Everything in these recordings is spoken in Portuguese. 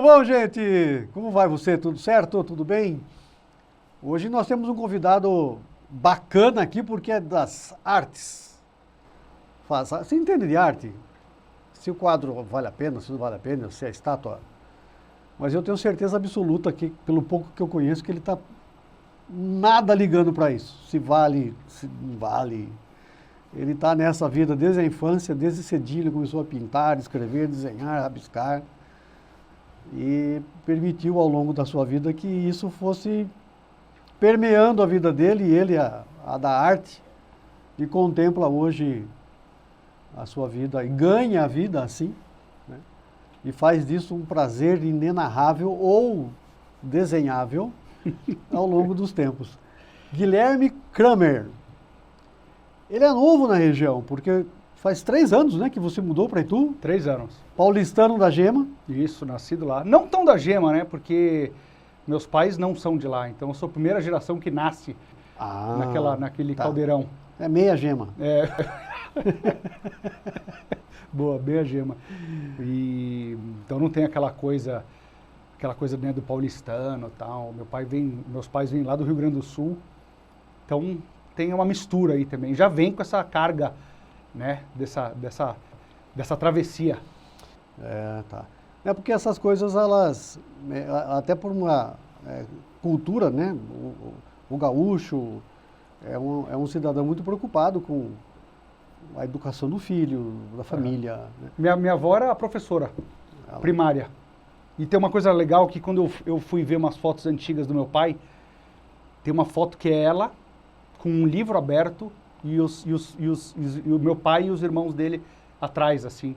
bom, gente? Como vai você? Tudo certo? Tudo bem? Hoje nós temos um convidado bacana aqui porque é das artes. Você entende de arte? Se o quadro vale a pena, se não vale a pena, se é estátua. Mas eu tenho certeza absoluta que, pelo pouco que eu conheço, que ele está nada ligando para isso. Se vale, se não vale. Ele está nessa vida desde a infância, desde cedinho ele começou a pintar, escrever, desenhar, rabiscar. E permitiu ao longo da sua vida que isso fosse permeando a vida dele, e ele a da arte, e contempla hoje a sua vida e ganha a vida assim, né? E faz disso um prazer inenarrável ou desenhável ao longo dos tempos. Guilherme Kramer. Ele é novo na região, porque faz 3 anos, né, que você mudou para Itu. 3 anos. Paulistano da Gema. Isso, nascido lá. Não tão da Gema, né, porque meus pais não são de lá, então eu sou a primeira geração que nasce naquele caldeirão. É meia Gema. É. Boa, meia Gema. E então não tem aquela coisa, né, do paulistano e tal. Meus pais vêm lá do Rio Grande do Sul, então tem uma mistura aí também. Já vem com essa carga, né, dessa travessia. É, tá. É porque essas coisas, elas, até por uma cultura, né, o gaúcho é um cidadão muito preocupado com a educação do filho, da família. Né? Minha avó era professora primária. E tem uma coisa legal que quando eu fui ver umas fotos antigas do meu pai, tem uma foto que é ela com um livro aberto e o meu pai e os irmãos dele atrás, assim.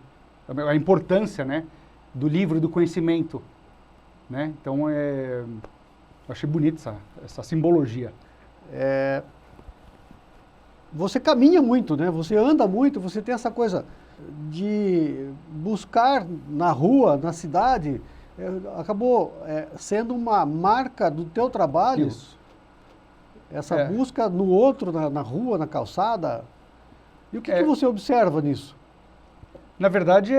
A importância, né, do livro e do conhecimento, né? Então, eu achei bonito essa simbologia. Você caminha muito, né? Você anda muito, você tem essa coisa de buscar na rua, na cidade, acabou sendo uma marca do teu trabalho. Isso. Essa busca no outro, na rua, na calçada. E o que você observa nisso? Na verdade,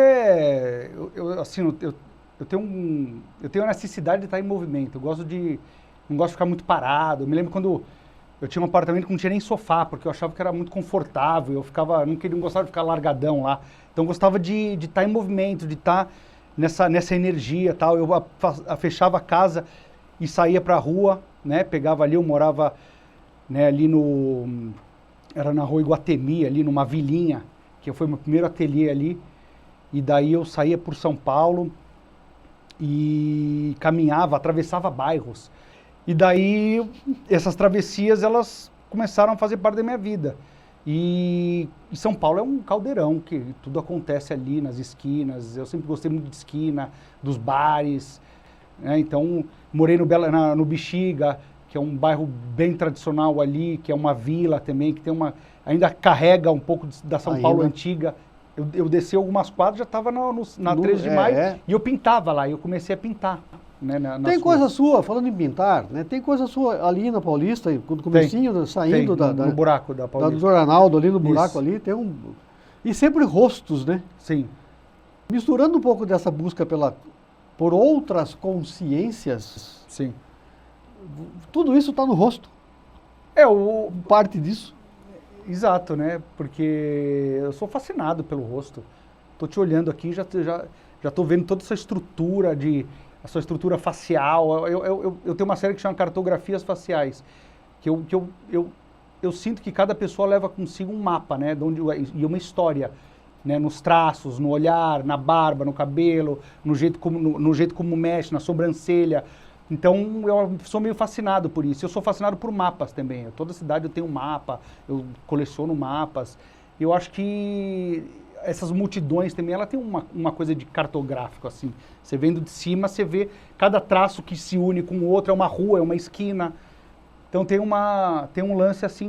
eu tenho a necessidade de estar em movimento. Não gosto de ficar muito parado. Eu me lembro quando eu tinha um apartamento que não tinha nem sofá, porque eu achava que era muito confortável. Não gostava de ficar largadão lá. Então eu gostava de estar em movimento, de estar nessa energia, tal. Eu fechava a casa e saía para a rua, né? Pegava ali, eu morava, né, ali era na rua Iguatemi, ali numa vilinha, que foi meu primeiro ateliê ali. E daí eu saía por São Paulo e caminhava, atravessava bairros. E daí essas travessias, elas começaram a fazer parte da minha vida. E São Paulo é um caldeirão, que tudo acontece ali nas esquinas. Eu sempre gostei muito de esquina, dos bares, né? Então morei no Bexiga, que é um bairro bem tradicional ali, que é uma vila também, que ainda carrega um pouco da São Paulo antiga. Eu desci algumas quadras, já estava na 13 de maio, e eu pintava lá, eu comecei a pintar. Né, tem coisa sua, falando em pintar, né? Tem coisa sua ali na Paulista, no comecinho, saindo no buraco da Paulista. Do Arnaldo, ali no buraco. Isso. Ali, tem e sempre rostos, né? Sim. Misturando um pouco dessa busca por outras consciências. Sim. Tudo isso está no rosto. Parte disso. Exato, né? Porque eu sou fascinado pelo rosto. Tô te olhando aqui, já tô vendo toda essa estrutura a sua estrutura facial. Eu tenho uma série que chama Cartografias Faciais, que eu sinto que cada pessoa leva consigo um mapa, né? E uma história, né? Nos traços, no olhar, na barba, no cabelo, no jeito como mexe, na sobrancelha. Então, eu sou meio fascinado por isso. Eu sou fascinado por mapas também. Toda cidade eu tenho um mapa, eu coleciono mapas. Eu acho que essas multidões também, ela tem uma coisa de cartográfico, assim. Você vendo de cima, você vê cada traço que se une com o outro, é uma rua, é uma esquina. Então, tem um lance, assim,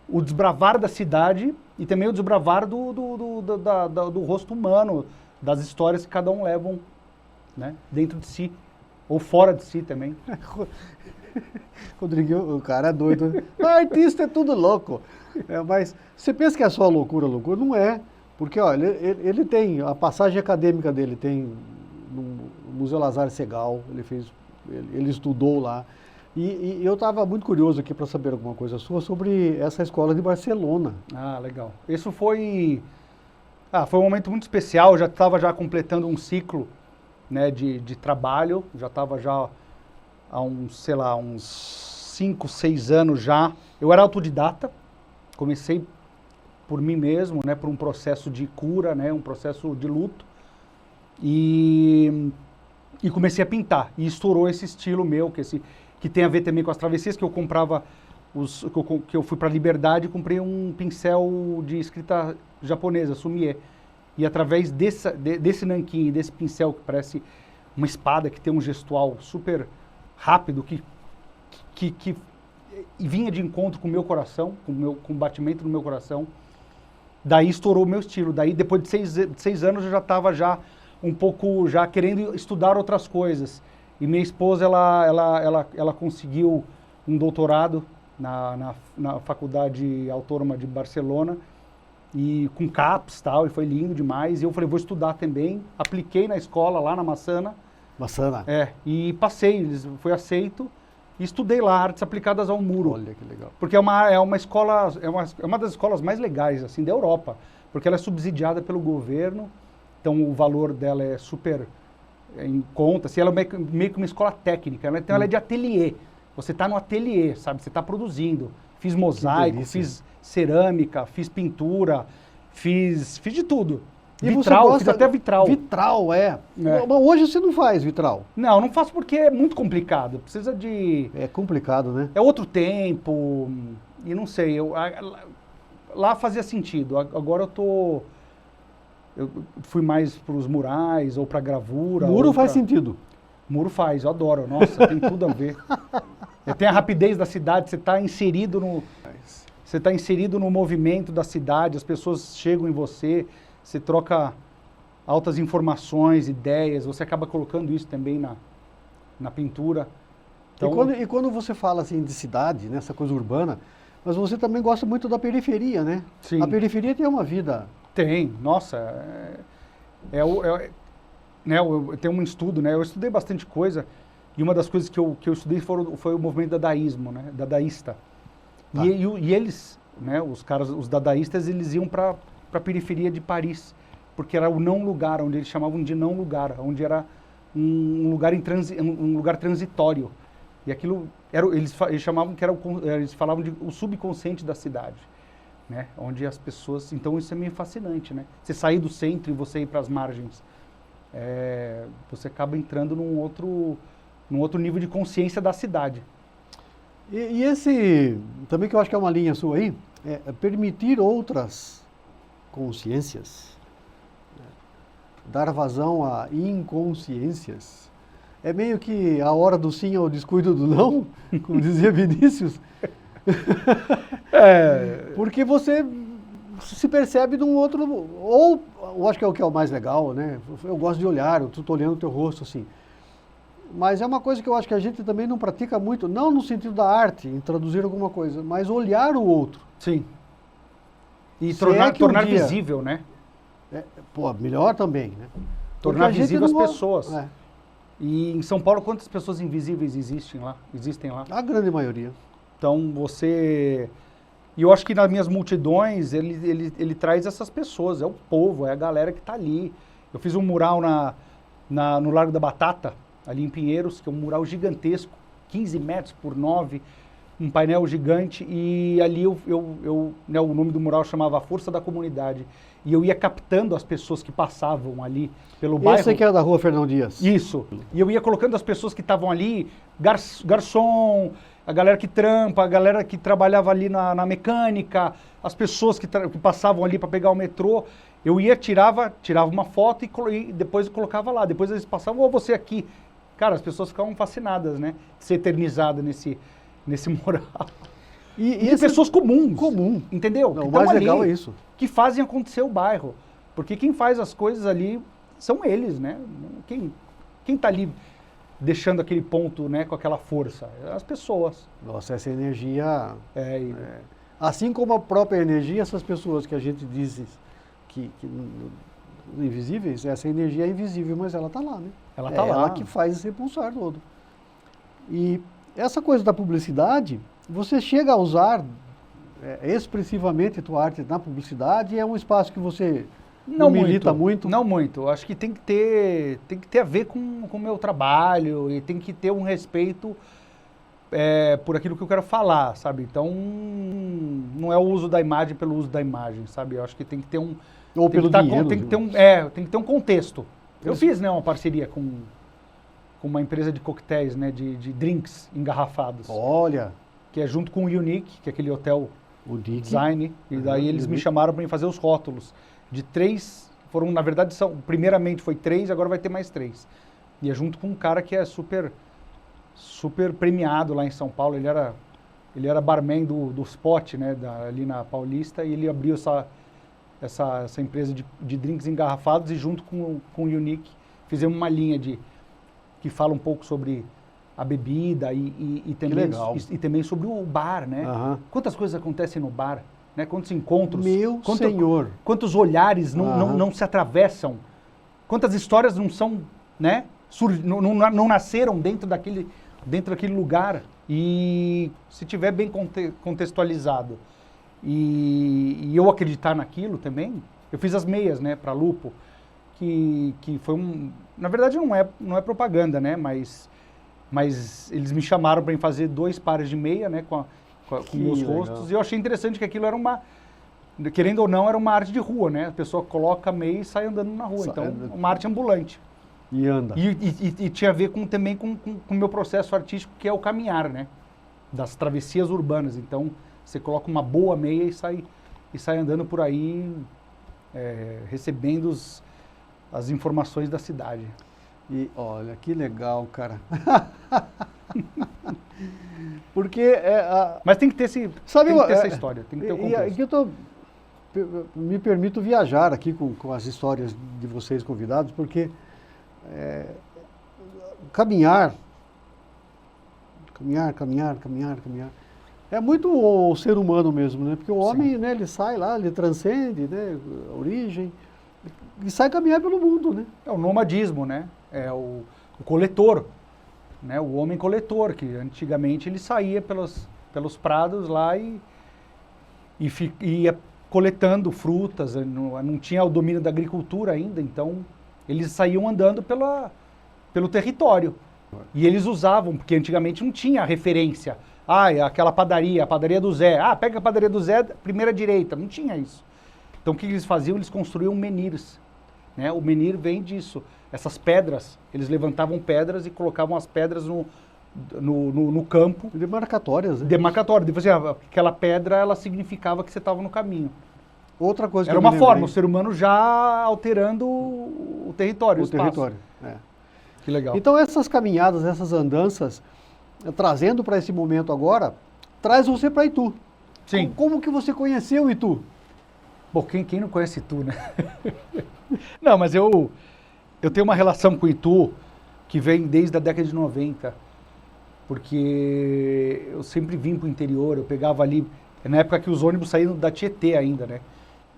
o desbravar da cidade e também o desbravar do rosto humano, das histórias que cada um leva, né, dentro de si. Ou fora de si também. Rodriguinho, o cara é doido. Artista é tudo louco. Mas você pensa que é só loucura? Não é. Porque ó, ele tem, a passagem acadêmica dele tem no Museu Lazar Segal, ele estudou lá. E eu estava muito curioso aqui para saber alguma coisa sua sobre essa escola de Barcelona. Ah, legal. Isso foi um momento muito especial, já estava já completando um ciclo, né, de trabalho, já estava já há uns 5, 6 anos já. Eu era autodidata, comecei por mim mesmo, né, por um processo de cura, né, um processo de luto, e comecei a pintar, e estourou esse estilo meu, que tem a ver também com as travessias, que eu comprava, que eu fui para a Liberdade e comprei um pincel de escrita japonesa, sumie, e através desse nanquim, desse pincel que parece uma espada, que tem um gestual super rápido, que vinha de encontro com o meu coração, com o batimento do meu coração, daí estourou o meu estilo. Daí, depois de 6 anos, eu já estava um pouco já querendo estudar outras coisas. E minha esposa, ela conseguiu um doutorado na Faculdade Autônoma de Barcelona, e com CAPES e tal, e foi lindo demais. E eu falei, vou estudar também. Apliquei na escola, lá na Massana. Massana? E passei, fui aceito. E estudei lá, artes aplicadas ao muro. Olha que legal. Porque é uma escola, é uma das escolas mais legais, assim, da Europa. Porque ela é subsidiada pelo governo, então o valor dela é super em conta. Assim, ela é meio que uma escola técnica, né? Então ela é de ateliê. Você está no ateliê, sabe? Você está produzindo. Fiz mosaico, fiz cerâmica, fiz pintura, fiz de tudo. E vitral, fiz até vitral. Vitral, é. Mas hoje você não faz vitral? Não faço porque é muito complicado. Precisa de... É complicado, né? É outro tempo, e não sei, lá fazia sentido. Agora eu fui mais para os murais ou para gravura. Muro faz sentido. Muro faz, eu adoro. Nossa, tem tudo a ver. Tem a rapidez da cidade, você está inserido no movimento da cidade, as pessoas chegam em você, você troca altas informações, ideias, você acaba colocando isso também na pintura. Então, E quando você fala assim de cidade, né, essa coisa urbana, mas você também gosta muito da periferia, né? Sim. A periferia tem uma vida... Tem, nossa, né, eu tenho um estudo, né, eu estudei bastante coisa, e uma das coisas que eu estudei foi o movimento dadaísmo, né, dadaísta. Tá. E eles, né, os dadaístas, eles iam para a periferia de Paris, porque era o não lugar, onde eles chamavam de não lugar, onde era um lugar transitório. E aquilo, eles chamavam que eles falavam de o subconsciente da cidade. Né, onde as pessoas... Então isso é meio fascinante, né? Você sair do centro e você ir para as margens. Você acaba entrando num outro nível de consciência da cidade. E esse, também que eu acho que é uma linha sua aí, é permitir outras consciências, né, dar vazão a inconsciências. É meio que a hora do sim ao descuido do não, como dizia Vinícius. Porque você se percebe de um outro, ou eu acho que é o mais legal, né? Eu gosto de olhar, eu estou olhando o teu rosto assim. Mas é uma coisa que eu acho que a gente também não pratica muito, não no sentido da arte, em traduzir alguma coisa, mas olhar o outro. Sim. E tornar visível, né? Melhor também, né? Tornar visível as pessoas. É. E em São Paulo, quantas pessoas invisíveis existem lá? A grande maioria. Então você... E eu acho que nas minhas multidões ele traz essas pessoas, é o povo, é a galera que está ali. Eu fiz um mural no Largo da Batata, ali em Pinheiros, que é um mural gigantesco, 15 metros por 9, um painel gigante, e ali né, o nome do mural chamava A Força da Comunidade. E eu ia captando as pessoas que passavam ali pelo bairro. Esse aqui é da Rua Fernão Dias. Isso. E eu ia colocando as pessoas que estavam ali, garçom, a galera que trampa, a galera que trabalhava ali na mecânica, as pessoas que passavam ali para pegar o metrô. Eu ia, tirava uma foto e depois colocava lá. Depois eles passavam, você aqui. Cara, as pessoas ficavam fascinadas, né? De ser eternizada nesse mural. E pessoas comuns. Entendeu? Não, o mais legal é isso. Que fazem acontecer o bairro. Porque quem faz as coisas ali são eles, né? Quem tá ali deixando aquele ponto, né, com aquela força? As pessoas. Nossa, essa energia... Assim como a própria energia, essas pessoas que a gente diz que invisíveis, essa energia é invisível, mas ela está lá, né? Ela tá É lá. ela que faz esse pulsar todo. E essa coisa da publicidade, você chega a usar expressivamente tua arte na publicidade, é um espaço que você não milita muito? Não muito. Acho que tem que ter a ver com o meu trabalho e tem que ter um respeito por aquilo que eu quero falar, sabe? Então, não é o uso da imagem pelo uso da imagem, sabe? Eu acho que tem que ter um... Ou tem pelo que dinheiro. tem que ter um contexto. Eu fiz, né, uma parceria com uma empresa de coquetéis, né, de drinks engarrafados, Olha, que é junto com o Unique, que é aquele hotel o Dick. design, e daí eles me Unique. chamaram para fazer os rótulos. De 3, na verdade, primeiramente foi 3, agora vai ter mais 3. E é junto com um cara que é super premiado lá em São Paulo, ele era barman do Spot, né, ali na Paulista, e ele abriu essa empresa de drinks engarrafados, e junto com o Unique fizemos uma linha que fala um pouco sobre a bebida e também sobre o bar, né? Aham. Quantas coisas acontecem no bar, né? Quantos encontros, Meu Senhor. quantos olhares Aham. não se atravessam, quantas histórias não são, né? Não nasceram dentro daquele lugar. E se tiver bem contextualizado e eu acreditar naquilo também, eu fiz as meias, né, para Lupo, que foi na verdade não é propaganda, né, mas eles me chamaram para fazer 2 pares de meia, né, com meus legal. rostos, e eu achei interessante que aquilo era querendo ou não, era uma arte de rua, né, a pessoa coloca a meia e sai andando na rua, então uma arte ambulante. E anda. E tinha a ver também com o meu processo artístico, que é o caminhar, né, das travessias urbanas. Então, você coloca uma boa meia e sai andando por aí, recebendo as informações da cidade. E olha, que legal, cara. Porque Mas tem que ter sabe, essa história, tem que ter o e contexto. me permito viajar aqui com as histórias de vocês convidados, porque caminhar, é muito o ser humano mesmo, né? Porque o homem, né, ele sai lá, ele transcende, né, a origem, e sai caminhar pelo mundo, né? É o nomadismo, né? É o coletor, né? O homem coletor, que antigamente ele saía pelos prados lá e ia coletando frutas, não tinha o domínio da agricultura ainda, então eles saíam andando pelo território. E eles usavam, porque antigamente não tinha referência. Aquela padaria, a padaria do Zé. Pega a padaria do Zé, primeira direita. Não tinha isso. Então o que eles faziam? Eles construíam menhirs. Né? O menhir vem disso. Essas pedras, eles levantavam pedras e colocavam as pedras no campo. Demarcatórias, né? Demarcatório. Depois, aquela pedra, ela significava que você estava no caminho. Outra coisa que Era eu me uma forma, o lembrei, ser humano já alterando o território, o espaço. território. Que legal. Então essas caminhadas, essas andanças, trazendo para esse momento agora, traz você para Itu. Sim. Como que você conheceu Itu? Bom, quem não conhece Itu, né? Não, mas eu tenho uma relação com Itu que vem desde a década de 90, porque eu sempre vim para o interior, eu pegava ali, na época que os ônibus saíam da Tietê ainda, né?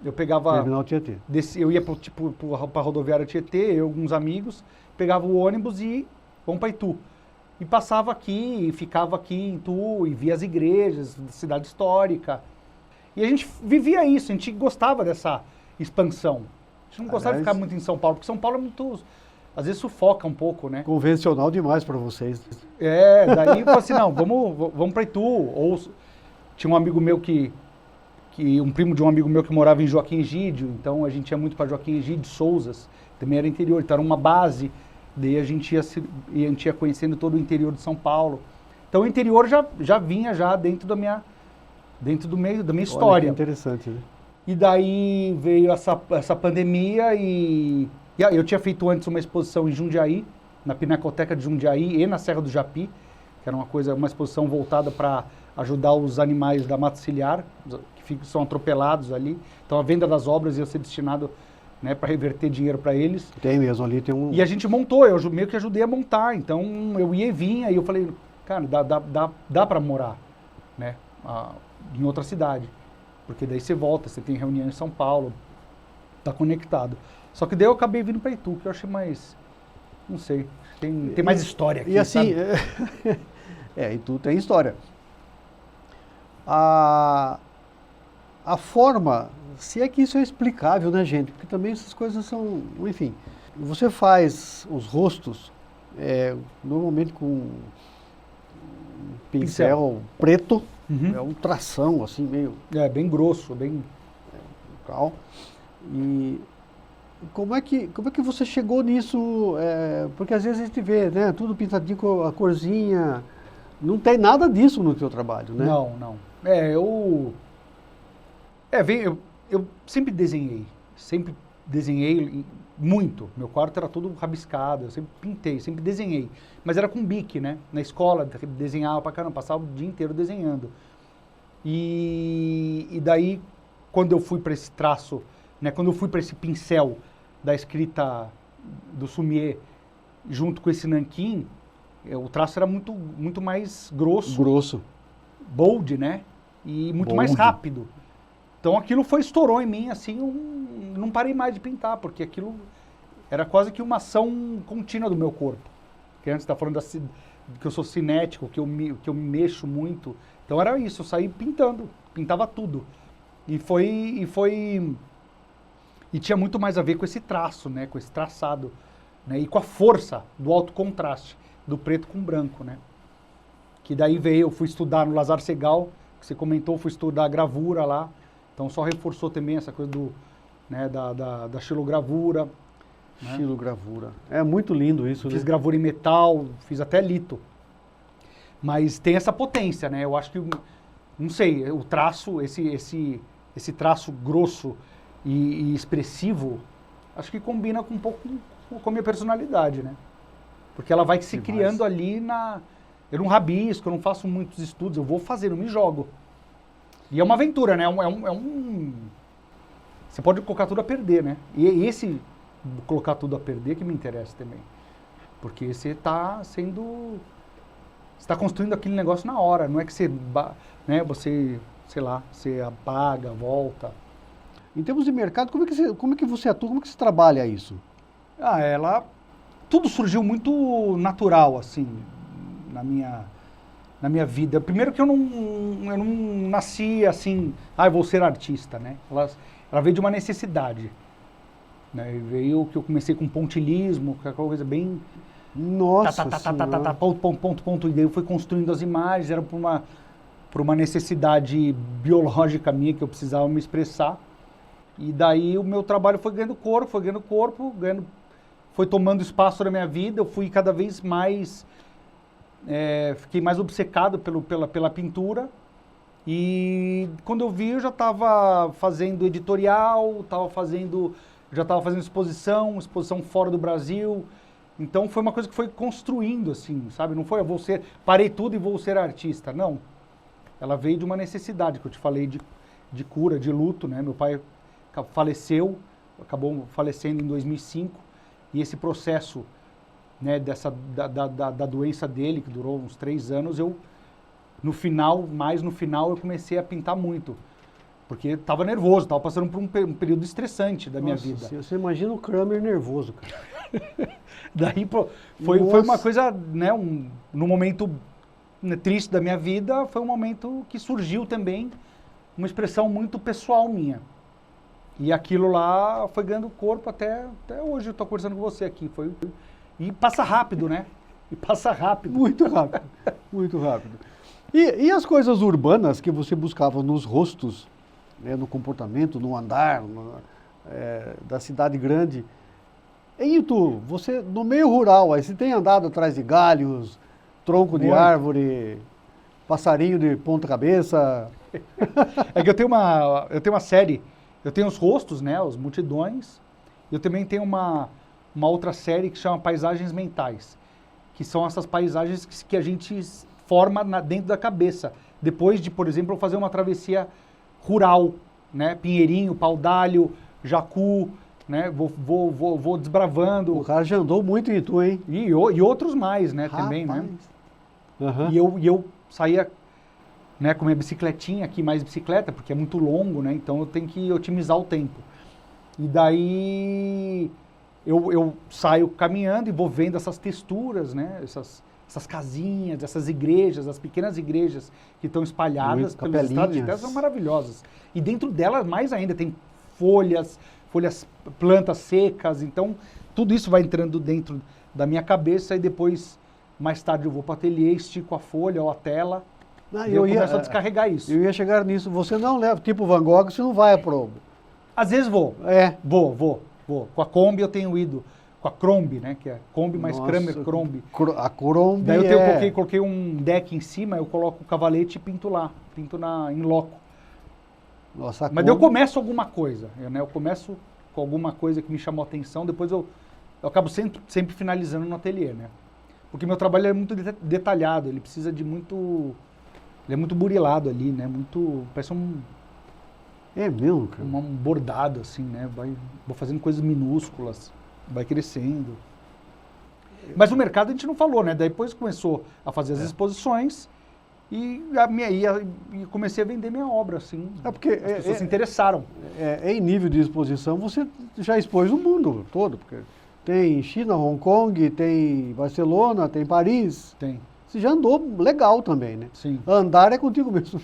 Eu pegava... Terminal Tietê. Eu ia para a rodoviária Tietê, eu e alguns amigos, pegava o ônibus e vamos para Itu. E passava aqui, e ficava aqui em Itu, e via as igrejas, cidade histórica. E a gente vivia isso, a gente gostava dessa expansão. A gente não gostava de ficar muito em São Paulo, porque São Paulo é muito... Às vezes sufoca um pouco, né? Convencional demais para vocês. Daí eu falei assim, não, vamos para Itu. Ou tinha um amigo meu um primo de um amigo meu que morava em Joaquim Egídio, então a gente ia muito para Joaquim Egídio, Souzas, também era interior, então era uma base, daí a gente ia conhecendo todo o interior de São Paulo. Então o interior já vinha dentro da minha história. Olha que interessante, né? E daí veio essa pandemia e eu tinha feito antes uma exposição em Jundiaí, na Pinacoteca de Jundiaí e na Serra do Japi, que era uma exposição voltada para ajudar os animais da mata ciliar, que são atropelados ali. Então a venda das obras ia ser destinado, né, para reverter dinheiro para eles. Tem mesmo ali, tem um... E a gente montou, eu meio que ajudei a montar. Então eu ia e vinha e eu falei, cara, dá para morar, né, em outra cidade. Porque daí você volta, você tem reunião em São Paulo. Tá conectado. Só que daí eu acabei vindo para Itu, que eu achei mais, não sei, tem mais história aqui, E assim, sabe? Itu tem história. A forma, se é que isso é explicável, né, gente? Porque também essas coisas são, enfim. Você faz os rostos, normalmente com um pincel preto, Uhum. é um tração, assim, meio Bem grosso, bem... tal. E como é que você chegou nisso? Porque às vezes a gente vê, né, tudo pintadinho com a corzinha. Não tem nada disso no teu trabalho, né? Não, não. Eu sempre desenhei muito. Meu quarto era todo rabiscado, eu sempre pintei, sempre desenhei. Mas era com bique, né? Na escola, desenhava pra caramba, passava o dia inteiro desenhando. E daí, quando eu fui para esse traço, né? Quando eu fui para esse pincel da escrita do Sumier, junto com esse nanquim, o traço era muito, muito mais grosso. Bold, né? E muito mais rápido. Então aquilo estourou em mim, assim, não parei mais de pintar, porque aquilo era quase que uma ação contínua do meu corpo. Que antes tá falando que eu sou cinético, que eu me mexo muito. Então era isso, eu saí pintando, pintava tudo. E tinha muito mais a ver com esse traço, né? Com esse traçado, né? E com a força do alto contraste, do preto com branco, né? Que daí eu fui estudar no Lazar Segal, que você comentou, fui estudar gravura lá. Então só reforçou também essa coisa da xilogravura. Né? Xilogravura. É muito lindo isso, Fiz né? gravura em metal, fiz até lito. Mas tem essa potência, né? Eu acho que, não sei, o traço, esse traço grosso e expressivo, acho que combina com um pouco com a minha personalidade, né? Porque ela vai se criando ali Eu não rabisco, eu não faço muitos estudos, eu vou fazer, eu me jogo. E é uma aventura, né? Você pode colocar tudo a perder, né? E esse colocar tudo a perder que me interessa também. Porque você está construindo aquele negócio na hora, não é que você, sei lá, você apaga, volta. Em termos de mercado, como é que você atua, como é que você trabalha isso? Tudo surgiu muito natural, assim, na minha vida. Primeiro que eu não nasci assim, eu vou ser artista, né? Ela veio de uma necessidade. Né? Veio que eu comecei com pontilhismo, que é uma coisa bem... Nossa ponto, e daí eu fui construindo as imagens, era por uma necessidade biológica minha que eu precisava me expressar. E daí o meu trabalho foi ganhando corpo, foi tomando espaço na minha vida, eu fui cada vez mais... fiquei mais obcecado pela pintura. E quando eu vi, eu já estava fazendo editorial, já estava fazendo exposição fora do Brasil. Então foi uma coisa que foi construindo, assim, sabe? Não foi parei tudo e vou ser artista, não. Ela veio de uma necessidade, que eu te falei de cura, de luto, né? Meu pai acabou falecendo em 2005, e esse processo, né, da doença dele, que durou uns 3 anos, no final eu comecei a pintar muito. Porque estava nervoso, estava passando por um período estressante da minha vida. Você imagina o Kramer nervoso, cara. Daí foi uma coisa, né, no momento triste da minha vida, foi um momento que surgiu também uma expressão muito pessoal minha. E aquilo lá foi ganhando corpo até hoje. Eu estou conversando com você aqui. E passa rápido, né? E passa rápido. Muito rápido, muito rápido. E as coisas urbanas que você buscava nos rostos, né, no comportamento, no andar da cidade grande? Em Itu, você, no meio rural, aí você tem andado atrás de galhos, tronco de árvore, passarinho de ponta cabeça? É que eu tenho uma série, eu tenho os rostos, né, os multidões, eu também tenho uma outra série que chama Paisagens Mentais, que são essas paisagens que a gente forma dentro da cabeça, depois de, por exemplo, eu fazer uma travessia rural, né, Pinheirinho, Paudalho, Jacu, né, vou desbravando. O cara já andou muito em Itu, hein? E outros mais, né, também, né? Uhum. E eu saía, né, com minha bicicletinha aqui, mais bicicleta, porque é muito longo, né, então eu tenho que otimizar o tempo. E daí eu saio caminhando e vou vendo essas texturas, né? Essas casinhas, essas igrejas, as pequenas igrejas que estão espalhadas pelos estratos de terra são maravilhosas. E dentro delas, mais ainda, tem folhas, plantas secas. Então, tudo isso vai entrando dentro da minha cabeça e depois, mais tarde, eu vou para o ateliê, estico a folha ou a tela e eu começo a descarregar isso. Eu ia chegar nisso. Você não leva, tipo Van Gogh, você não vai pro... Às vezes vou. É. Vou. Com a Kombi eu tenho ido. Com a Crombie, né? Que é Kombi mais Nossa, Kramer Crombie. A Crombie Daí eu coloquei um deck em cima, eu coloco o cavalete e pinto lá. Pinto em loco. Nossa, Mas daí eu começo alguma coisa. Eu começo com alguma coisa que me chamou a atenção, depois eu acabo sempre finalizando no ateliê, né? Porque meu trabalho é muito detalhado, ele precisa de muito... Ele é muito burilado ali, né? Parece É mesmo, cara? um bordado, assim, né? Vou fazendo coisas minúsculas, vai crescendo. Mas o mercado a gente não falou, né? Daí depois começou a fazer as exposições e comecei a vender minha obra, assim. Porque as pessoas se interessaram. Em nível de exposição, você já expôs no mundo todo, porque tem China, Hong Kong, tem Barcelona, tem Paris. Tem. Você já andou legal também, né? Sim. Andar é contigo mesmo.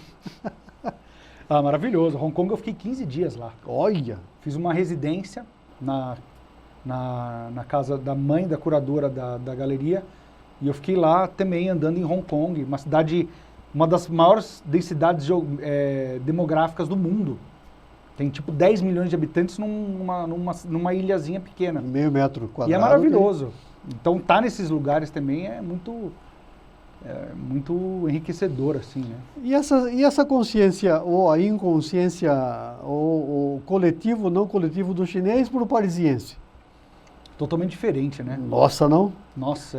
Ah, maravilhoso. Hong Kong eu fiquei 15 dias lá. Olha! Fiz uma residência na casa da mãe da curadora da galeria e eu fiquei lá também andando em Hong Kong, uma das maiores densidades demográficas do mundo. Tem tipo 10 milhões de habitantes numa ilhazinha pequena. Meio metro quadrado. E é maravilhoso. Então tá nesses lugares também é muito enriquecedor, assim, né? E essa consciência, ou a inconsciência, ou o coletivo, não coletivo do chinês para o parisiense? Totalmente diferente, né? Nossa, não? Nossa,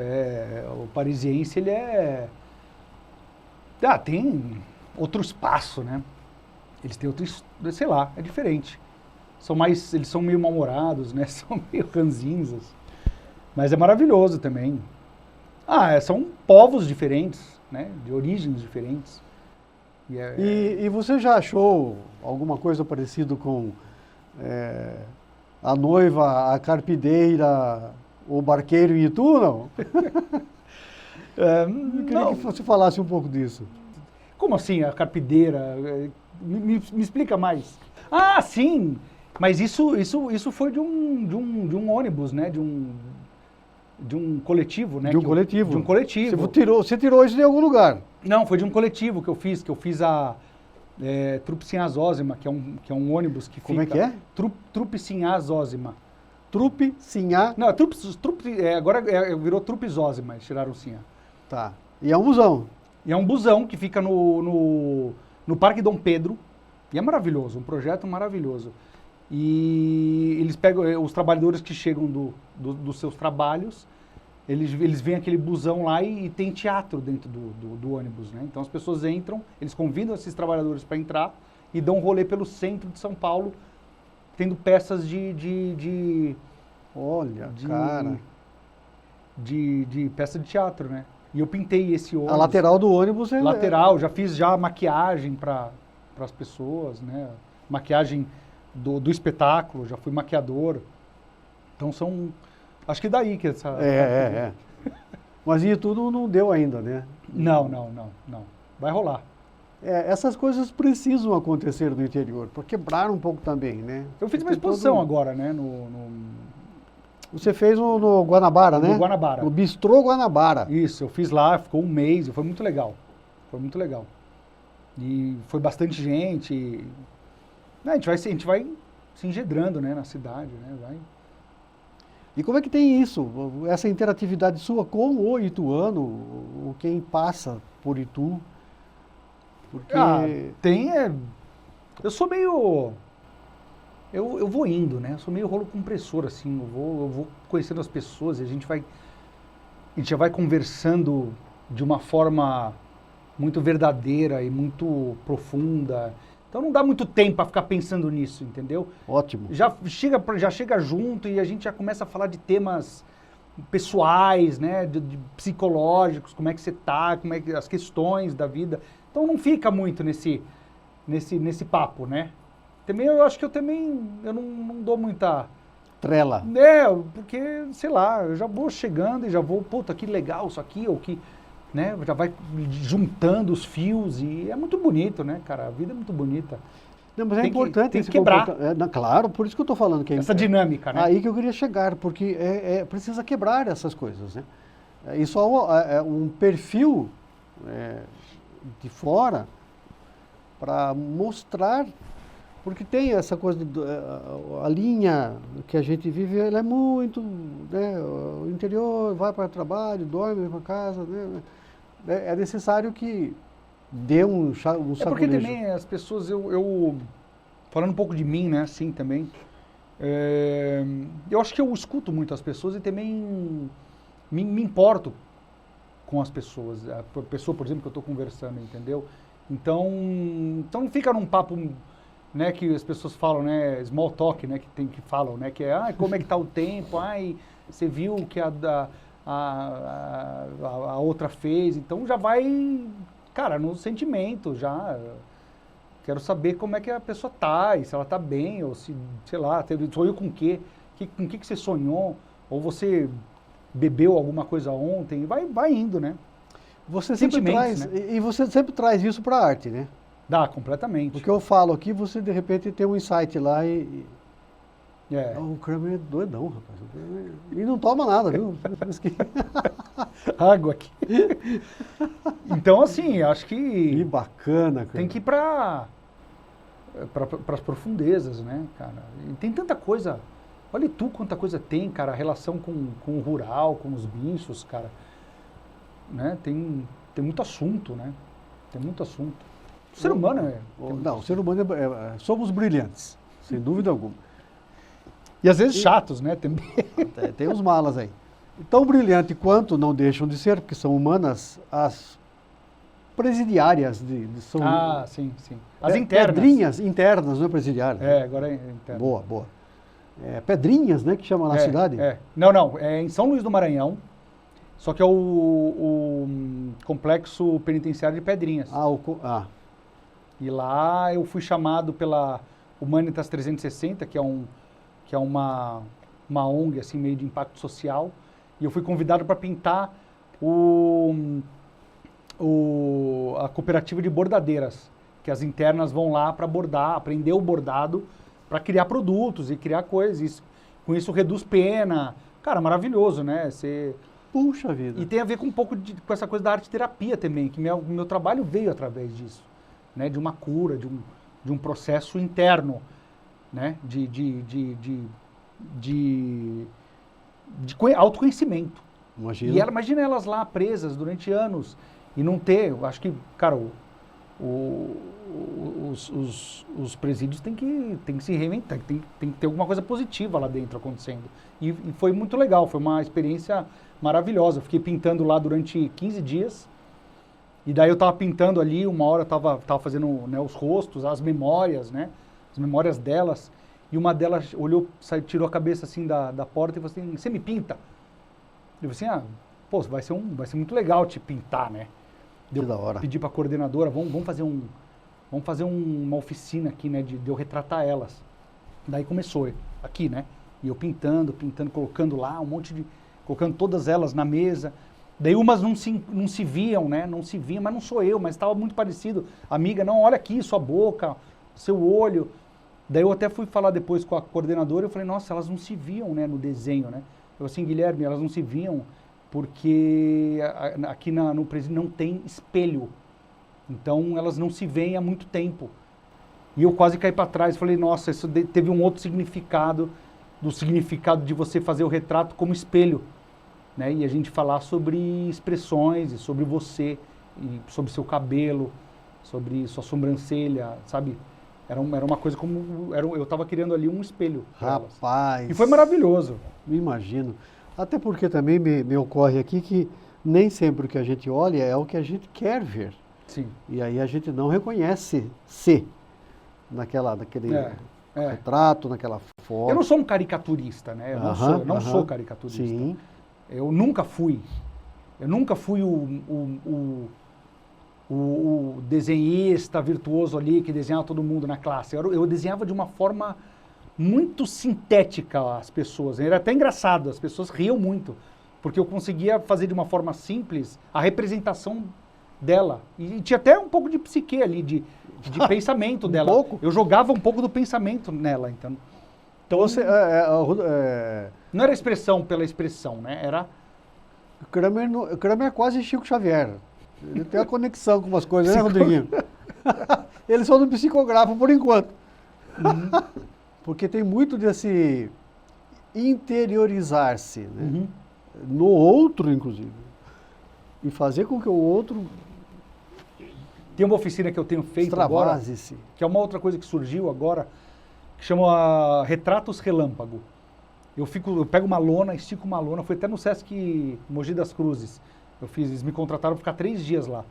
o parisiense, ele tem outro espaço, né? Eles têm outro, sei lá, é diferente. Eles são meio mal-humorados, né? São meio ranzinzas. Mas é maravilhoso também. São povos diferentes, né? De origens diferentes. E você já achou alguma coisa parecida com a noiva, a carpideira, o barqueiro em Itu, não? Eu queria que você falasse um pouco disso. Como assim, a carpideira? Me explica mais. Ah, sim! Mas isso foi de um ônibus, né? De um coletivo, né? De um coletivo. De um coletivo. Você tirou isso de algum lugar? Não, foi de um coletivo que eu fiz a Trupe Sinhá Zózima, que é um ônibus que Como fica... é que é? Trupe Sinhá Zózima. Trupe Sinhá. Não, agora virou Trupe Zózima, eles tiraram o Sinhá. Tá. E é um busão. E é um busão que fica no Parque Dom Pedro, e é maravilhoso, um projeto maravilhoso. E eles pegam os trabalhadores que chegam dos seus trabalhos, eles veem aquele busão lá e tem teatro dentro do ônibus, né? Então as pessoas entram, eles convidam esses trabalhadores para entrar e dão um rolê pelo centro de São Paulo, tendo peças Olha, cara. de peça de teatro, né? E eu pintei esse ônibus. A lateral do ônibus é... Lateral, já fiz maquiagem para as pessoas, né? Maquiagem do espetáculo, já fui maquiador. Então acho que daí que essa... Mas em tudo não deu ainda, né? Não. Vai rolar. Essas coisas precisam acontecer no interior, para quebrar um pouco também, né? Eu fiz uma exposição agora, né? Você fez no Guanabara, né? No Guanabara. No Bistrô Guanabara. Isso, eu fiz lá, ficou um mês, e foi muito legal. E foi bastante gente. A gente vai se engedrando, né, na cidade, né? E como é que tem isso, essa interatividade sua com o ituano, ou quem passa por Itu? Porque... Eu sou meio... Eu vou indo, né? Eu sou meio rolo compressor, assim. Eu vou conhecendo as pessoas e a gente já vai conversando de uma forma muito verdadeira e muito profunda. Então não dá muito tempo para ficar pensando nisso, entendeu? Ótimo. Já chega junto e a gente já começa a falar de temas pessoais, né? De psicológicos, como é que você tá, como é que as questões da vida. Então não fica muito nesse papo, né? Também eu acho que eu não dou muita... Trela. Porque, sei lá, eu já vou chegando e já vou, puta, que legal isso aqui, ou que, né, já vai juntando os fios e é muito bonito, né, cara? A vida é muito bonita. Não, mas é Tem que- importante tem que esse quebrar. claro, por isso que eu estou falando que Essa dinâmica, né? aí que eu queria chegar, porque precisa quebrar essas coisas, né? E só um perfil de fora para mostrar, porque tem essa coisa, a linha que a gente vive, ela é muito, né? O interior vai para o trabalho, dorme, vai para casa, né? É necessário que dê um É porque saculejo. também as pessoas, falando um pouco de mim, né, assim também, eu acho que eu escuto muito as pessoas e também me importo com as pessoas. A pessoa, por exemplo, que eu estou conversando, entendeu? Então não fica num papo, né, que as pessoas falam, né, small talk, né, que falam, né, que é, como é que tá o tempo, você viu o que a outra fez, então já vai, cara, no sentimento, já quero saber como é que a pessoa tá, e se ela tá bem, ou se, sei lá, sonhou com o quê? Com o que você sonhou? Ou você bebeu alguma coisa ontem? Vai indo, né? Você sempre Sentimentos, traz, né? e você sempre traz isso para a arte, né? Dá, completamente. O que eu falo aqui, você de repente tem um insight lá É. O Kramer é doidão, rapaz. E não toma nada, viu? Água aqui. Então, assim, acho Que que bacana, cara. tem que ir para as profundezas, né, cara? E tem tanta coisa. Olha tu quanta coisa tem, cara. A relação com o rural, com os bichos, cara. Né? Tem muito assunto, né? Tem muito assunto. O ser humano é... Não, o ser humano somos brilhantes, sem dúvida alguma. E às vezes chatos, né? Também. Tem os malas aí. Tão brilhante quanto não deixam de ser, porque são humanas, as presidiárias são Sim. As internas. pedrinhas internas, não é presidiárias. Agora é interno. Boa. Pedrinhas, né, que chama na cidade. Não, é em São Luís do Maranhão, só que é o complexo penitenciário de Pedrinhas. E lá eu fui chamado pela Humanitas 360, que é uma ONG assim, meio de impacto social, e eu fui convidado para pintar a cooperativa de bordadeiras, que as internas vão lá para bordar, aprender o bordado, para criar produtos e criar coisas. Com isso reduz pena. Cara, maravilhoso, né? Puxa vida. E tem a ver com um pouco com essa coisa da arte-terapia também, que meu trabalho veio através disso, né? De uma cura, de um processo interno, né? De autoconhecimento. Imagina. E imagina elas lá presas durante anos e não ter, eu acho que, cara, os presídios têm que se reinventar, tem que ter alguma coisa positiva lá dentro acontecendo. E foi muito legal, foi uma experiência maravilhosa. Eu fiquei pintando lá durante 15 dias, e daí eu estava pintando ali, uma hora eu tava fazendo, né, os rostos, as memórias, né, as memórias delas, e uma delas olhou, tirou a cabeça assim da porta e falou assim, você me pinta? Eu falei assim, pô, vai ser muito legal te pintar, né? Que da hora. Pedi para a coordenadora, vamos fazer uma oficina aqui, né, de eu retratar elas. Daí começou aqui, né? E eu pintando, colocando lá colocando todas elas na mesa. Daí umas não se viam, né? Não se viam, mas não sou eu, mas estava muito parecido. Amiga, não, olha aqui, sua boca, seu olho. Daí eu até fui falar depois com a coordenadora, eu falei, nossa, elas não se viam, né, no desenho, né? Eu assim, Guilherme, elas não se viam porque aqui no presídio não tem espelho. Então elas não se veem há muito tempo. E eu quase caí para trás, falei, nossa, isso teve um outro significado, do significado de você fazer o retrato como espelho, né? E a gente falar sobre expressões, e sobre você, e sobre seu cabelo, sobre sua sobrancelha, sabe? Era uma coisa como... eu estava criando ali um espelho. Rapaz. E foi maravilhoso. Me imagino. Até porque também me ocorre aqui que nem sempre o que a gente olha é o que a gente quer ver. Sim. E aí a gente não reconhece naquele retrato, naquela foto. Eu não sou um caricaturista, né? Eu não sou caricaturista. Sim. Eu nunca fui. Eu nunca fui o desenhista virtuoso ali que desenhava todo mundo na classe. Eu desenhava de uma forma muito sintética as pessoas. Era até engraçado, as pessoas riam muito, porque eu conseguia fazer de uma forma simples a representação dela. E tinha até um pouco de psique ali, de pensamento dela. Pouco? Eu jogava um pouco do pensamento nela, então Você, não era expressão pela expressão, né? Era... o Kramer é quase Chico Xavier. Ele tem a conexão com umas coisas, né, Rodriguinho? Ele só não psicografa por enquanto. Porque tem muito desse interiorizar-se, né? No outro, inclusive. E fazer com que o outro Tem uma oficina que eu tenho feito agora, extravase-se. que é uma outra coisa que surgiu agora, que chama Retratos Relâmpago. Eu pego uma lona, estico uma lona, foi até no Sesc Mogi das Cruzes. Eles me contrataram para ficar 3 dias lá.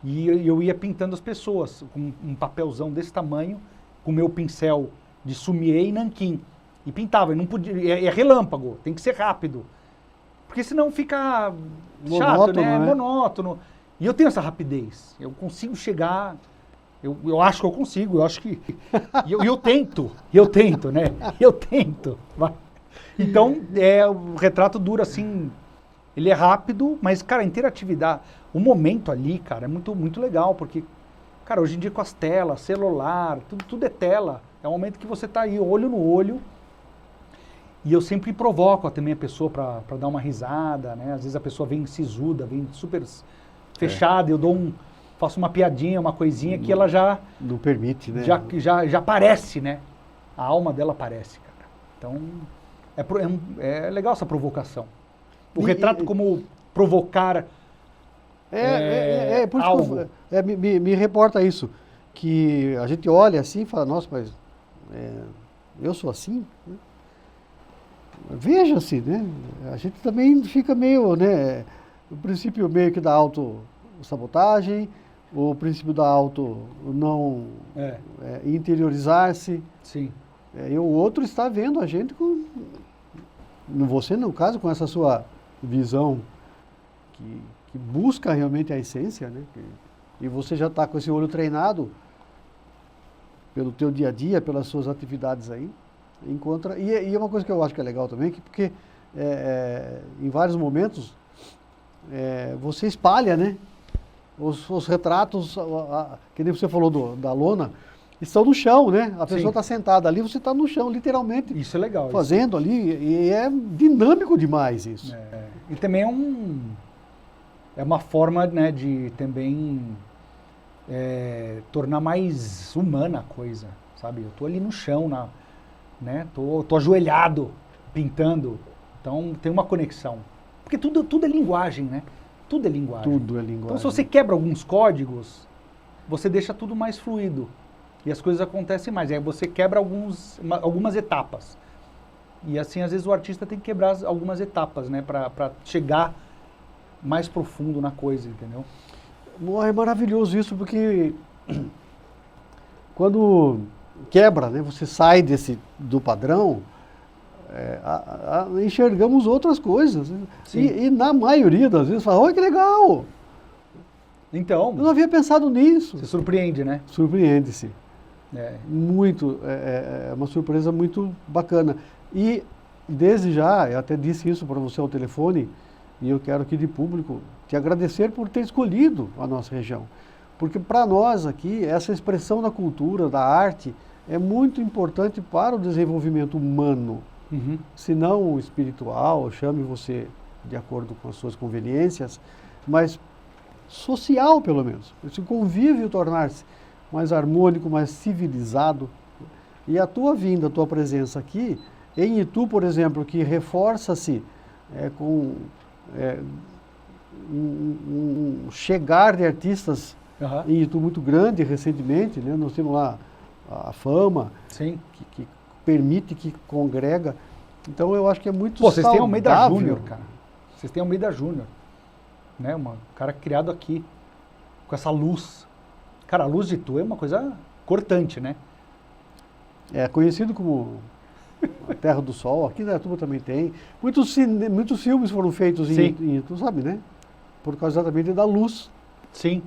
E eu ia pintando as pessoas com um papelzão desse tamanho, com o meu pincel de sumiê e nanquim. E pintava, e não podia, é relâmpago, tem que ser rápido. Porque senão fica chato, Monótono, né? né? Monótono. E eu tenho essa rapidez, eu consigo chegar, eu acho que eu consigo, eu acho que... E eu tento, né? Eu tento. Vai. Então, o retrato dura assim, ele é rápido, mas, cara, a interatividade, o momento ali, cara, é muito, muito legal, porque, cara, hoje em dia com as telas, celular, tudo é tela, é um momento que você tá aí, olho no olho, e eu sempre provoco também a pessoa para dar uma risada, né? Às vezes a pessoa vem sisuda, vem super fechada, eu faço uma piadinha, uma coisinha que ela já... Não permite, né? Já aparece, né? A alma dela aparece, cara. Então, é legal essa provocação. O retrato como provocar por isso algo. que me reporta isso, que a gente olha assim e fala, nossa, mas eu sou assim? Né? Veja-se, né? A gente também fica meio, né? O princípio meio que da autossabotagem, o princípio da não interiorizar-se. Sim. E o outro está vendo a gente com... Você, no caso, com essa sua visão que busca realmente a essência, né? E você já está com esse olho treinado pelo teu dia a dia, pelas suas atividades aí, encontra... E é uma coisa que eu acho que é legal também, porque em vários momentos você espalha, né? Os retratos, que nem você falou da lona, estão no chão, né? A pessoa está sentada ali, você está no chão, literalmente. Isso é legal. Fazendo ali, e é dinâmico demais isso. E também é uma forma, né, de também tornar mais humana a coisa, sabe? Eu tô ali no chão, né? Tô ajoelhado, pintando, então tem uma conexão. Porque tudo é linguagem, né? Tudo é linguagem. Tudo é linguagem. Então se você quebra alguns códigos, você deixa tudo mais fluido. E as coisas acontecem mais. Aí você quebra algumas etapas. E assim, às vezes, o artista tem que quebrar algumas etapas, né? Para chegar mais profundo na coisa, entendeu? É maravilhoso isso, porque quando quebra, né? Você sai do padrão, enxergamos outras coisas. Né? E na maioria das vezes fala, olha que legal! Então... Eu não havia pensado nisso. Você surpreende, né? Surpreende-se. Muito, é uma surpresa muito bacana. E desde já, eu até disse isso para você ao telefone, e eu quero aqui de público te agradecer por ter escolhido a nossa região. Porque para nós aqui, essa expressão da cultura, da arte, é muito importante para o desenvolvimento humano. Se não espiritual, chame você de acordo com as suas conveniências, mas social pelo menos. Esse convívio tornar-se mais harmônico, mais civilizado. E a tua vinda, a tua presença aqui, em Itu, por exemplo, que reforça-se com um chegar de artistas em Itu muito grande recentemente, né? Nós temos lá a Fama, Sim. Que permite, que congrega. Então eu acho que é muito saudável. Vocês têm Almeida Júnior, cara. Vocês têm Almeida Júnior, né? Um cara criado aqui, com essa luz. Cara, a luz de Itu é uma coisa cortante, né? É conhecido como a Terra do Sol. Aqui na Aratuba também tem. Muitos filmes foram feitos em Itu, sabe, né? Por causa exatamente da luz. Sim.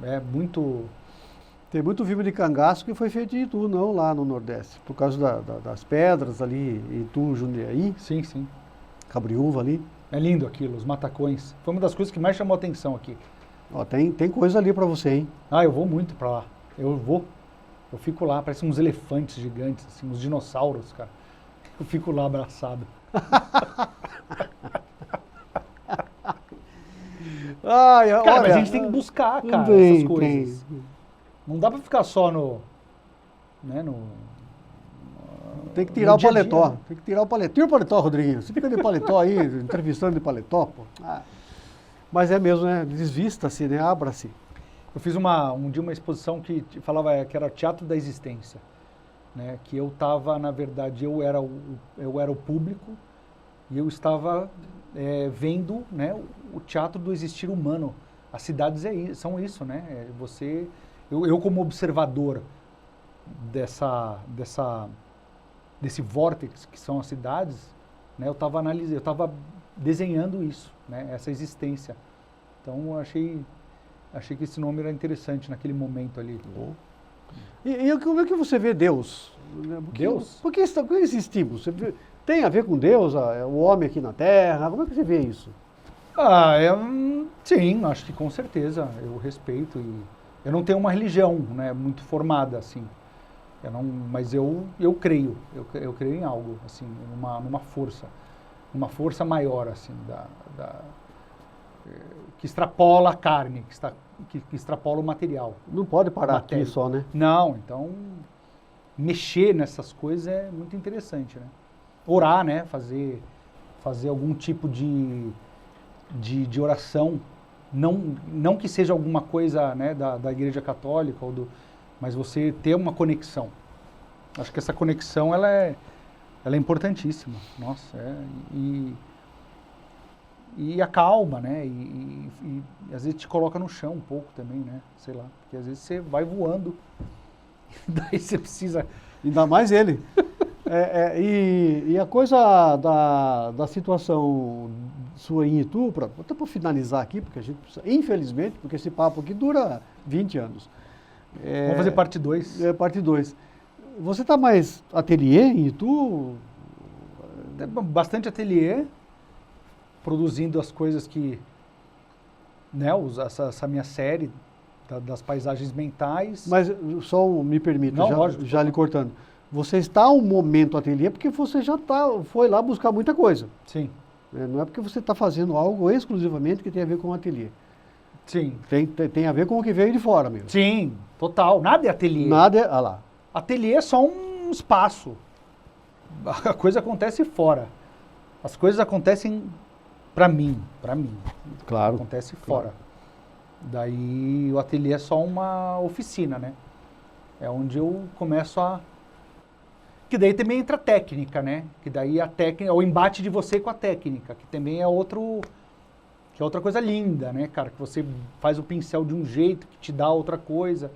É muito... Tem muito filme de cangaço que foi feito em Itu, não lá no Nordeste. Por causa das pedras ali, Itu, Jundiaí, Sim, sim. Cabriúva ali. É lindo aquilo, os matacões. Foi uma das coisas que mais chamou a atenção aqui. Ó, tem coisa ali pra você, hein? Ah, eu vou muito pra lá. Eu vou. Eu fico lá, parece uns elefantes gigantes, assim, uns dinossauros, cara. Eu fico lá abraçado. Ai, Cara, olha, mas a gente tem que buscar, cara, tem, essas coisas. Não dá pra ficar só no... Né, tem que tirar no o dia a dia, paletó. né? Tem que tirar o paletó. Tira o paletó, Rodriguinho. Você fica de paletó aí, entrevistando de paletó, pô. Ah, mas é mesmo, né? Desvista-se, né? Abra-se. Eu fiz um dia uma exposição que falava que era Teatro da Existência, né? Que eu estava, na verdade, eu era o público e eu estava vendo, né, o teatro do existir humano. As cidades são isso, né? Eu como observador desse vórtice que são as cidades, né? Eu estava desenhando isso, né? Essa existência. Então eu achei que esse nome era interessante naquele momento ali. E como é que você vê Deus? Deus? Por que existimos? Tem a ver com Deus, o homem aqui na Terra? Como é que você vê isso? Sim, acho que com certeza. Eu respeito e eu não tenho uma religião, né, muito formada assim. Mas eu creio. Eu creio em algo, assim, numa força maior, assim, que extrapola a carne, que extrapola o material. Não pode parar aqui Matéria. só, né? Não, então mexer nessas coisas é muito interessante, né? Orar, né? Fazer algum tipo de oração, não que seja alguma coisa, né, da Igreja Católica, mas você ter uma conexão. Acho que essa conexão ela é importantíssima. Nossa, e acalma, né? E às vezes te coloca no chão um pouco também, né? Sei lá, porque às vezes você vai voando, daí você precisa... Ainda mais ele. E a coisa da situação sua em Itu, até para finalizar aqui, porque a gente precisa, infelizmente, porque esse papo aqui dura 20 anos. Vamos fazer parte 2. Parte 2. Você está mais ateliê em Itu? Bastante ateliê, produzindo as coisas que, né, essa minha série das paisagens mentais. Mas só me permita, Não, lógico, já lhe cortando. Você está um momento ateliê porque você já foi lá buscar muita coisa. Sim. Não é porque você está fazendo algo exclusivamente que tem a ver com o ateliê. Sim. Tem a ver com o que veio de fora mesmo. Sim, total. Nada é ateliê. Nada é... Olha lá. Ateliê é só um espaço. A coisa acontece fora. As coisas acontecem para mim. Claro. Acontece fora. Daí o ateliê é só uma oficina, né? É onde eu começo a... Que daí também entra a técnica, né? Que daí a técnica, o embate de você com a técnica, que também é outra coisa linda, né, cara? Que você faz o pincel de um jeito, que te dá outra coisa.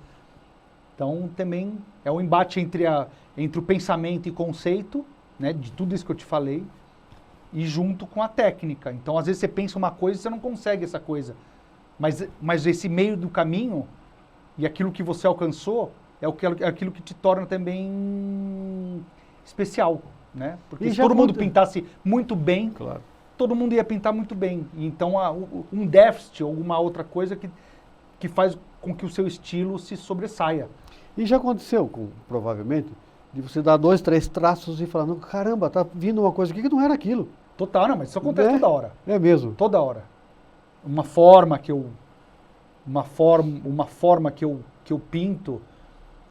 Então também é o embate entre o pensamento e conceito, né? De tudo isso que eu te falei, e junto com a técnica. Então às vezes você pensa uma coisa e você não consegue essa coisa. Mas esse meio do caminho e aquilo que você alcançou é aquilo que te torna também especial, né? Porque se todo mundo pintasse muito bem, claro, todo mundo ia pintar muito bem. Então um déficit ou alguma outra coisa que faz com que o seu estilo se sobressaia. E já aconteceu, provavelmente, de você dar 2, 3 traços e falar, caramba, tá vindo uma coisa aqui que não era aquilo. Total, não, mas isso acontece toda hora. É mesmo? Toda hora. Uma forma que eu pinto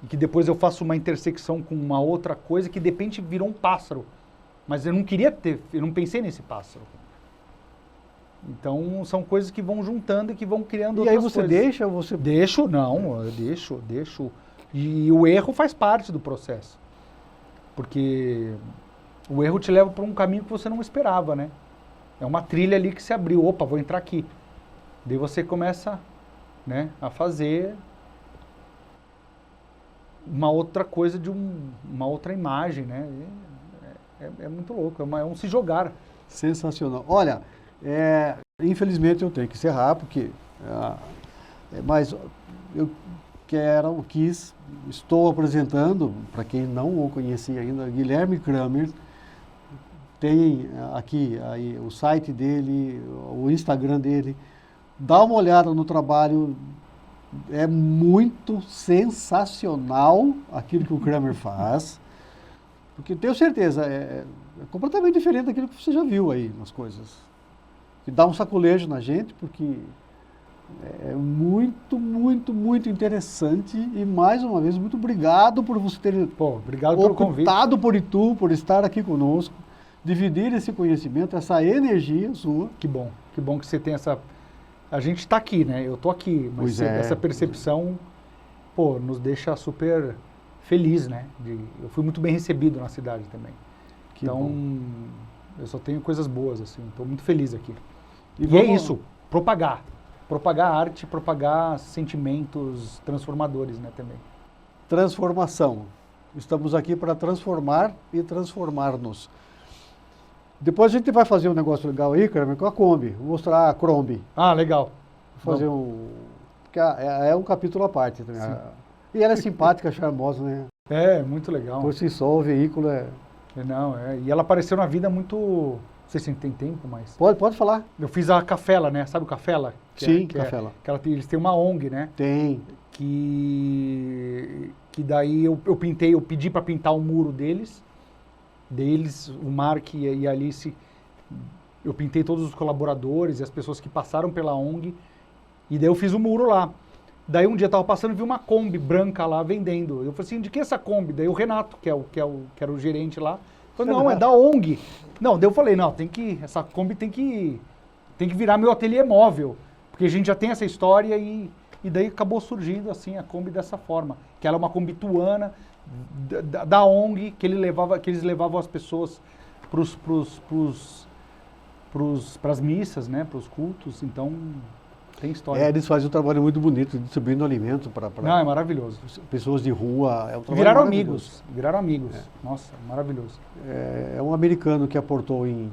e que depois eu faço uma intersecção com uma outra coisa que de repente virou um pássaro. Mas eu não pensei nesse pássaro. Então são coisas que vão juntando e que vão criando outras coisas. E aí você deixa ou você... Deixo. E o erro faz parte do processo. Porque o erro te leva para um caminho que você não esperava, né? É uma trilha ali que se abriu. Opa, vou entrar aqui. Daí você começa, né, a fazer uma outra coisa uma outra imagem, né? É muito louco, é um se jogar. Sensacional. Olha, infelizmente eu tenho que encerrar, porque... mas eu estou apresentando, para quem não o conhecia ainda, Guilherme Kramer. Tem aqui aí, o site dele, o Instagram dele. Dá uma olhada no trabalho, é muito sensacional aquilo que o Kramer faz, porque tenho certeza, é completamente diferente daquilo que você já viu aí nas coisas. E dá um saculejo na gente, porque é muito, muito, muito interessante e, mais uma vez, muito obrigado por você ter obrigado pelo convite. optado por Itu, por estar aqui conosco, dividir esse conhecimento, essa energia sua. Que bom que você tem essa... A gente está aqui, né? Eu estou aqui, mas essa percepção, nos deixa super feliz, né? Eu fui muito bem recebido na cidade também. Então, eu só tenho coisas boas, assim. Estou muito feliz aqui. E é isso, propagar arte, propagar sentimentos transformadores, né, também. Transformação. Estamos aqui para transformar e transformar-nos. Depois a gente vai fazer um negócio legal aí, Kramer, com a Kombi. Vou mostrar a Kombi. Ah, legal. Vou fazer porque é um capítulo à parte também. E ela é simpática, charmosa, né? É, muito legal. Por si só, o veículo E ela apareceu na vida muito... Não sei se tem tempo, mas... Pode falar. Eu fiz a Cafela, né? Sabe o Cafela? Sim, Cafela. Eles têm uma ONG, né? Tem. Que daí eu pedi para pintar o muro deles, o Mark e a Alice. Eu pintei todos os colaboradores e as pessoas que passaram pela ONG, e daí eu fiz o muro lá. Daí um dia eu tava passando e vi uma Kombi branca lá vendendo. Eu falei assim, de que é essa Kombi? Daí o Renato, que era o gerente lá, falou, não, é da ONG. Não, daí eu falei, não, essa Kombi tem que virar meu ateliê móvel, porque a gente já tem essa história e daí acabou surgindo assim a Kombi dessa forma, que ela é uma Kombi tuana da ONG, que eles levavam as pessoas para as missas, né, para os cultos, então tem história. Eles fazem um trabalho muito bonito, distribuindo alimento para Não, é maravilhoso. pessoas de rua. Viraram amigos. Nossa, maravilhoso. É um americano que aportou em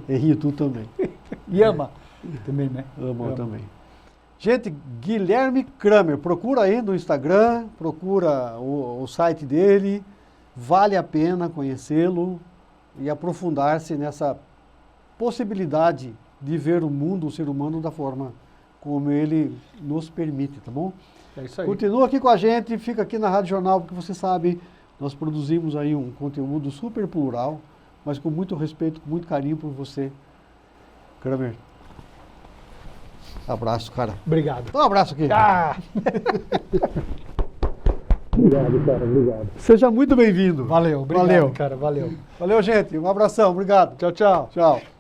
Itu também. E ama também, né? Ama também. Gente, Guilherme Kramer, procura aí no Instagram, procura o site dele, vale a pena conhecê-lo e aprofundar-se nessa possibilidade de ver o mundo, o ser humano, da forma como ele nos permite, tá bom? É isso aí. Continua aqui com a gente, fica aqui na Rádio Jornal, porque você sabe, nós produzimos aí um conteúdo super plural, mas com muito respeito, com muito carinho por você, Kramer. Abraço, cara. Obrigado. Dá um abraço aqui. Obrigado, cara. Obrigado. Seja muito bem-vindo. Valeu, obrigado, cara. Valeu. Valeu, gente. Um abração. Obrigado. Tchau, tchau. Tchau.